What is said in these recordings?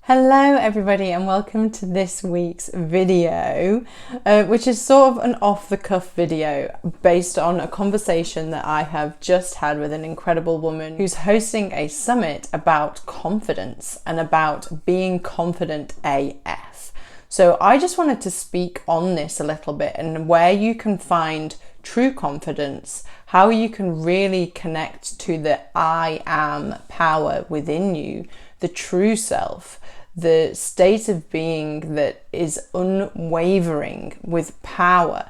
Hello everybody and welcome to this week's video, which is sort of an off-the-cuff video based on a conversation that I have just had with an incredible woman who's hosting a summit about confidence and about being confident AF. So I just wanted to speak on this a little bit and where you can find true confidence, how you can really connect to the I am power within you, the true self, the state of being that is unwavering with power,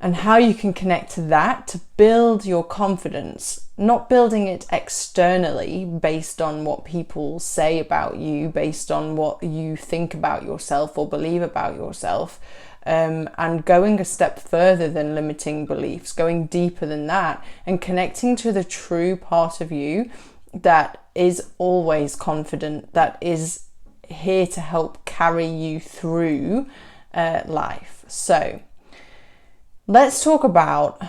and how you can connect to that to build your confidence, not building it externally based on what people say about you, based on what you think about yourself or believe about yourself, and going a step further than limiting beliefs, going deeper than that and connecting to the true part of you that is always confident, that is here to help carry you through life. So let's talk about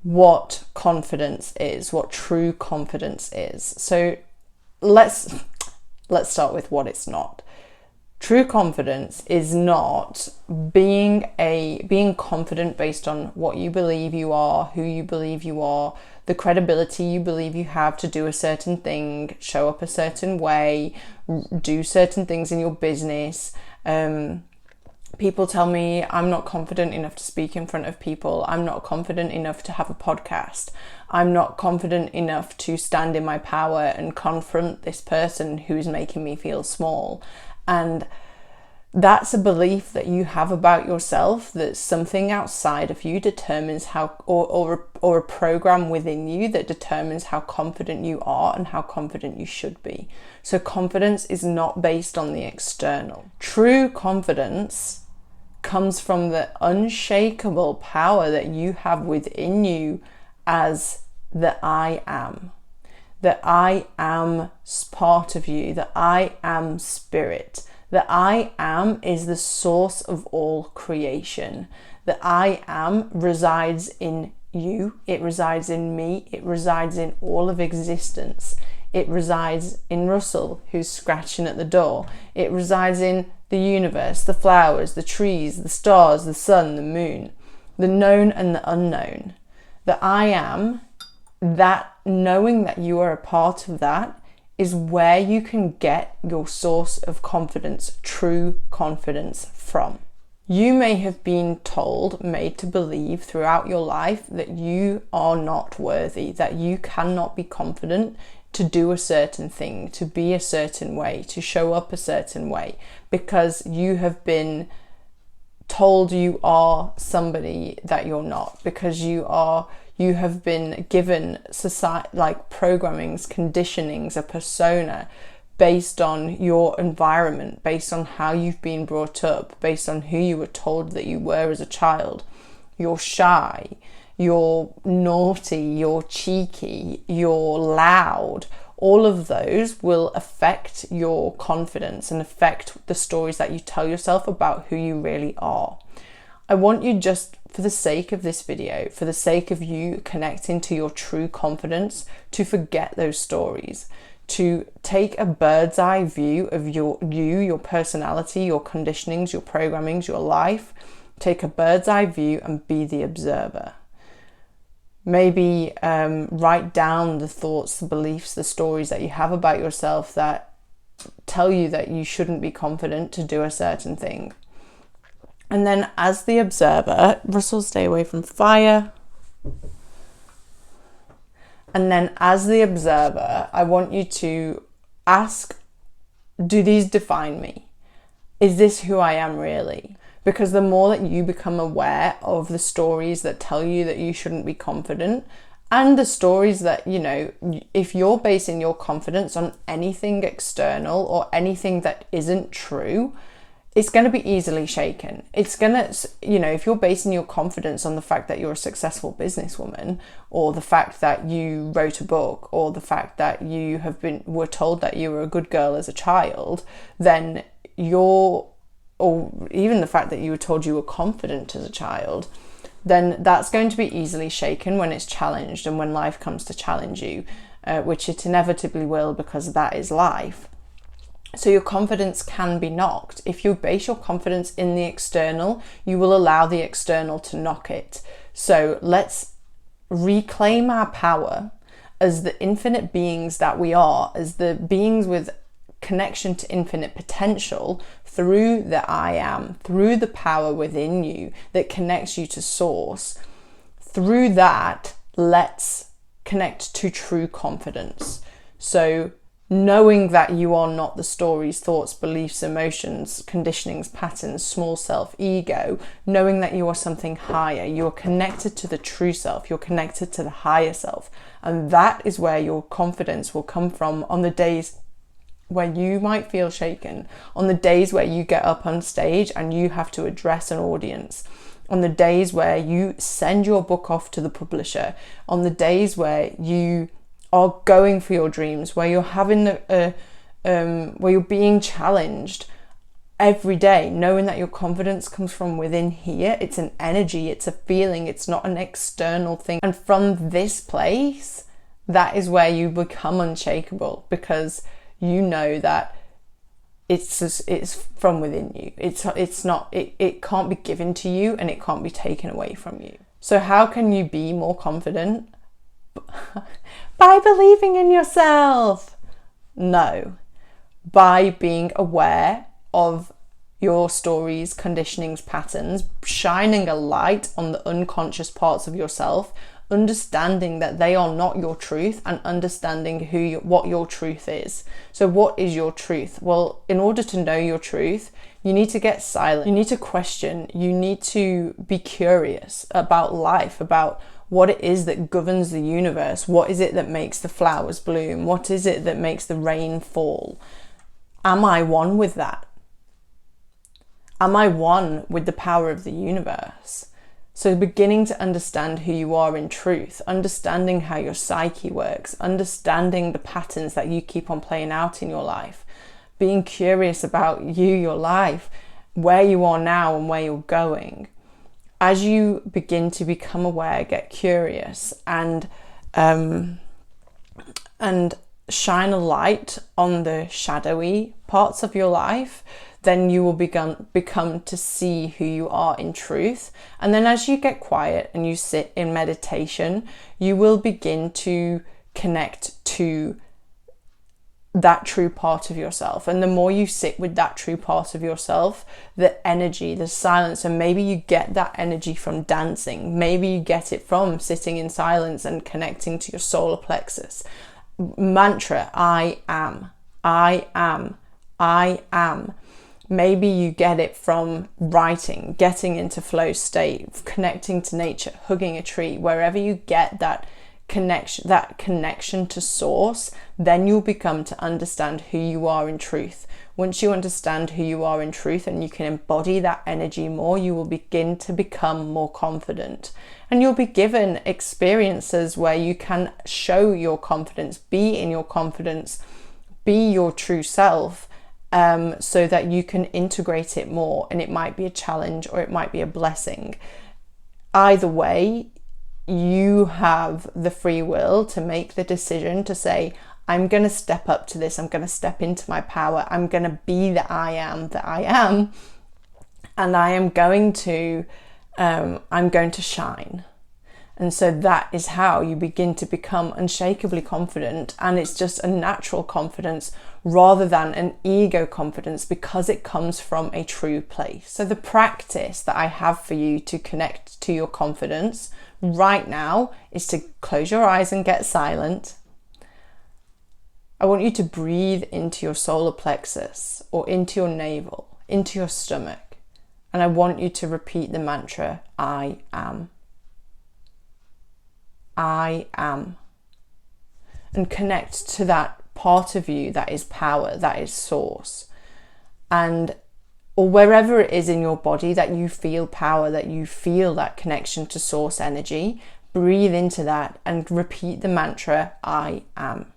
what confidence is, what true confidence is. So let's start with what it's not. True confidence is not being confident based on what you believe you are, who you believe you are, the credibility you believe you have to do a certain thing, show up a certain way, do certain things in your business. People tell me I'm not confident enough to speak in front of people. I'm not confident enough to have a podcast. I'm not confident enough to stand in my power and confront this person who's making me feel small. And that's a belief that you have about yourself, that something outside of you determines how, or a program within you that determines how confident you are and how confident you should be. So confidence is not based on the external. True confidence comes from the unshakable power that you have within you as the I am. The I am part of you, the I am spirit. The I am is the source of all creation. The I am resides in you, it resides in me, it resides in all of existence. It resides in Russell, who's scratching at the door. It resides in the universe, the flowers, the trees, the stars, the sun, the moon, the known and the unknown. The I am, that knowing that you are a part of that, is where you can get your source of confidence, true confidence from. You may have been told, made to believe throughout your life that you are not worthy, that you cannot be confident to do a certain thing, to be a certain way, to show up a certain way, because you have been told you are somebody that you're not, because you have been given society, like programmings, conditionings, a persona based on your environment, based on how you've been brought up, based on who you were told that you were as a child. You're shy, you're naughty, you're cheeky, you're loud. All of those will affect your confidence and affect the stories that you tell yourself about who you really are. I want you, just for the sake of this video, for the sake of you connecting to your true confidence, to forget those stories, to take a bird's eye view of your personality, your conditionings, your programmings, your life. Take a bird's eye view and be the observer. Maybe write down the thoughts, the beliefs, the stories that you have about yourself that tell you that you shouldn't be confident to do a certain thing. And then as the observer, Russell, stay away from fire. And then as the observer, I want you to ask, do these define me? Is this who I am really? Because the more that you become aware of the stories that tell you that you shouldn't be confident, and the stories that, you know, if you're basing your confidence on anything external or anything that isn't true, it's going to be easily shaken. It's going to, you know, if you're basing your confidence on the fact that you're a successful businesswoman, or the fact that you wrote a book, or the fact that you were told that you were a good girl as a child, then or even the fact that you were told you were confident as a child, then that's going to be easily shaken when it's challenged and when life comes to challenge you, which it inevitably will, because that is life. So your confidence can be knocked. If you base your confidence in the external, you will allow the external to knock it. So let's reclaim our power as the infinite beings that we are, as the beings with connection to infinite potential, through the I am, through the power within you that connects you to source. Through that, let's connect to true confidence. So knowing that you are not the stories, thoughts, beliefs, emotions, conditionings, patterns, small self, ego, knowing that you are something higher, you're connected to the true self, you're connected to the higher self. And that is where your confidence will come from on the days where you might feel shaken, on the days where you get up on stage and you have to address an audience, on the days where you send your book off to the publisher, on the days where you are going for your dreams, where you're having where you're being challenged every day, knowing that your confidence comes from within here. It's an energy, it's a feeling, it's not an external thing. And from this place, that is where you become unshakable, because you know that it's from within you. It can't be given to you, and it can't be taken away from you. So how can you be more confident? By believing in yourself. No. By being aware of your stories, conditionings, patterns, shining a light on the unconscious parts of yourself, understanding that they are not your truth, and understanding what your truth is. So what is your truth? Well, in order to know your truth, you need to get silent. You need to question. You need to be curious about life, about what it is that governs the universe. What is it that makes the flowers bloom? What is it that makes the rain fall? Am I one with that? Am I one with the power of the universe? So beginning to understand who you are in truth, understanding how your psyche works, understanding the patterns that you keep on playing out in your life, being curious about you, your life, where you are now and where you're going. As you begin to become aware, get curious, and shine a light on the shadowy parts of your life, then you will become to see who you are in truth. And then as you get quiet and you sit in meditation, you will begin to connect to that true part of yourself. And the more you sit with that true part of yourself, the energy, the silence, and maybe you get that energy from dancing, maybe you get it from sitting in silence and connecting to your solar plexus. Mantra, I am, I am, I am. Maybe you get it from writing, getting into flow state, connecting to nature, hugging a tree. Wherever you get that connection to source, then you'll become to understand who you are in truth. Once you understand who you are in truth and you can embody that energy more, you will begin to become more confident. And you'll be given experiences where you can show your confidence, be in your confidence, be your true self, so that you can integrate it more. And it might be a challenge or it might be a blessing. Either way, you have the free will to make the decision to say, I'm going to step up to this. I'm going to step into my power. I'm going to be the I am that I am. And I'm going to shine. And so that is how you begin to become unshakably confident. And it's just a natural confidence rather than an ego confidence, because it comes from a true place. So the practice that I have for you to connect to your confidence right now is to close your eyes and get silent. I want you to breathe into your solar plexus or into your navel, into your stomach. And I want you to repeat the mantra, I am. I am. And connect to that part of you that is power, that is source. Or wherever it is in your body that you feel power, that you feel that connection to source energy, breathe into that and repeat the mantra, I am.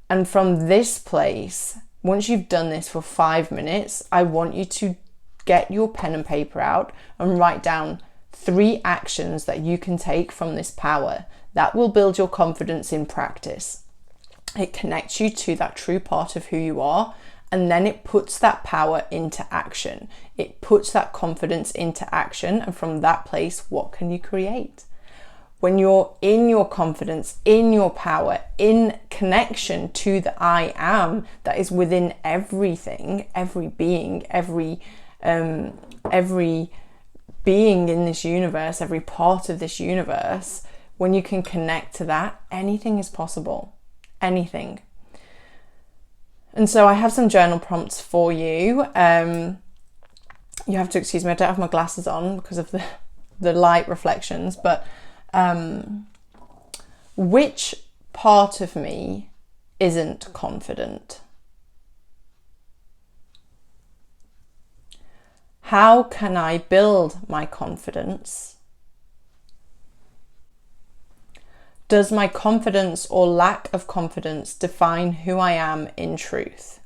And from this place, once you've done this for 5 minutes, I want you to get your pen and paper out and write down 3 actions that you can take from this power that will build your confidence in practice. It connects you to that true part of who you are, and then it puts that power into action. It puts that confidence into action, and from that place, what can you create? When you're in your confidence, in your power, in connection to the I am that is within everything, every being, every being in this universe, every part of this universe, when you can connect to that, anything is possible. Anything. And so I have some journal prompts for you. You have to excuse me, I don't have my glasses on because of the light reflections, but which part of me isn't confident? How can I build my confidence? Does my confidence or lack of confidence define who I am in truth?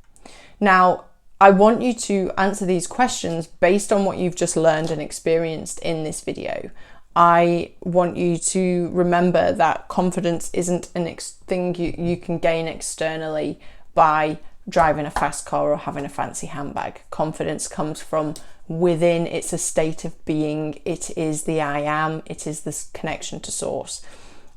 Now, I want you to answer these questions based on what you've just learned and experienced in this video. I want you to remember that confidence isn't a thing you can gain externally by driving a fast car or having a fancy handbag. Confidence comes from within. It's a state of being. It is the I am. It is this connection to source.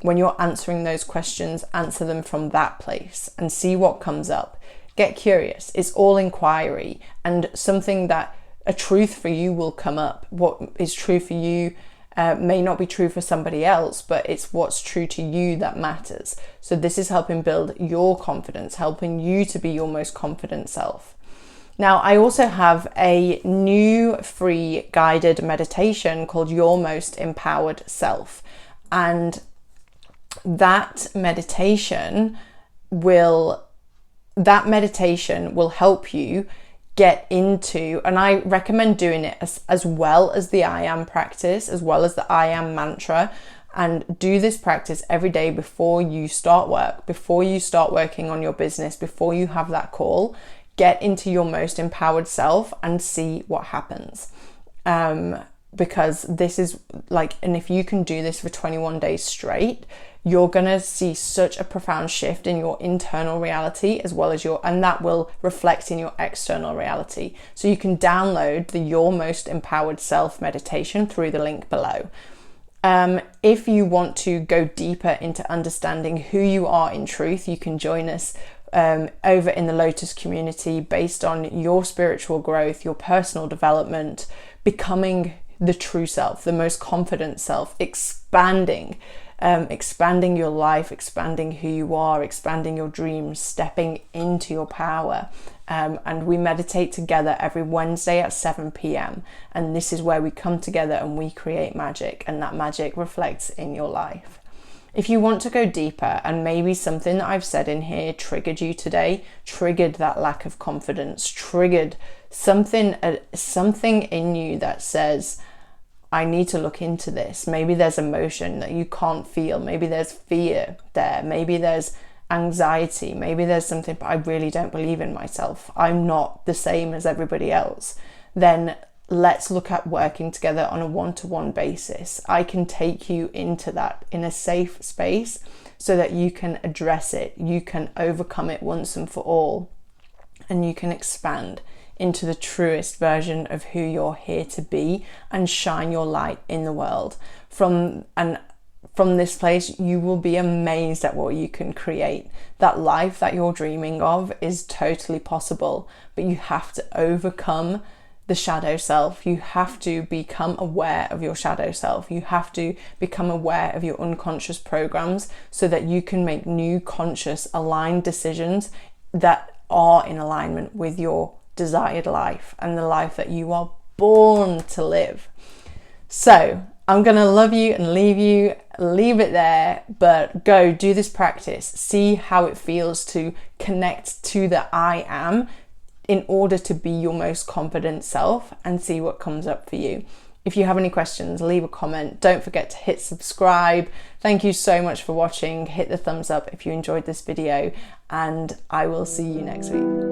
When you're answering those questions, answer them from that place and see what comes up. Get curious. It's all inquiry, and something that a truth for you will come up. What is true for you may not be true for somebody else, but it's what's true to you that matters. So this is helping build your confidence, helping you to be your most confident self. Now, I also have a new free guided meditation called Your Most Empowered Self. And that meditation will help you get into, and I recommend doing it as well as the I am practice, as well as the I am mantra, and do this practice every day before you start work, before you start working on your business, before you have that call. Get into your most empowered self and see what happens. Because this is like, and if you can do this for 21 days straight, you're gonna see such a profound shift in your internal reality as well as and that will reflect in your external reality. So you can download the Your Most Empowered Self meditation through the link below. If you want to go deeper into understanding who you are in truth, you can join us over in the Lotus community based on your spiritual growth, your personal development, becoming the true self, the most confident self, expanding your life, expanding who you are, expanding your dreams, stepping into your power. And we meditate together every Wednesday at 7 p.m. And this is where we come together and we create magic, and that magic reflects in your life. If you want to go deeper, and maybe something that I've said in here triggered you today, triggered that lack of confidence, triggered something in you that says, I need to look into this. Maybe there's emotion that you can't feel. Maybe there's fear there. Maybe there's anxiety. Maybe there's something, but I really don't believe in myself. I'm not the same as everybody else. Then let's look at working together on a one-to-one basis. I can take you into that in a safe space so that you can address it. You can overcome it once and for all, and you can expand into the truest version of who you're here to be and shine your light in the world. From this place, you will be amazed at what you can create. That life that you're dreaming of is totally possible, but you have to overcome the shadow self. You have to become aware of your shadow self. You have to become aware of your unconscious programs so that you can make new conscious aligned decisions that are in alignment with your desired life and the life that you are born to live. So I'm gonna love you and leave it there, but go do this practice. See how it feels to connect to the I am in order to be your most confident self, and see what comes up for you. If you have any questions, leave a comment. Don't forget to hit subscribe. Thank you so much for watching. Hit the thumbs up if you enjoyed this video, and I will see you next week.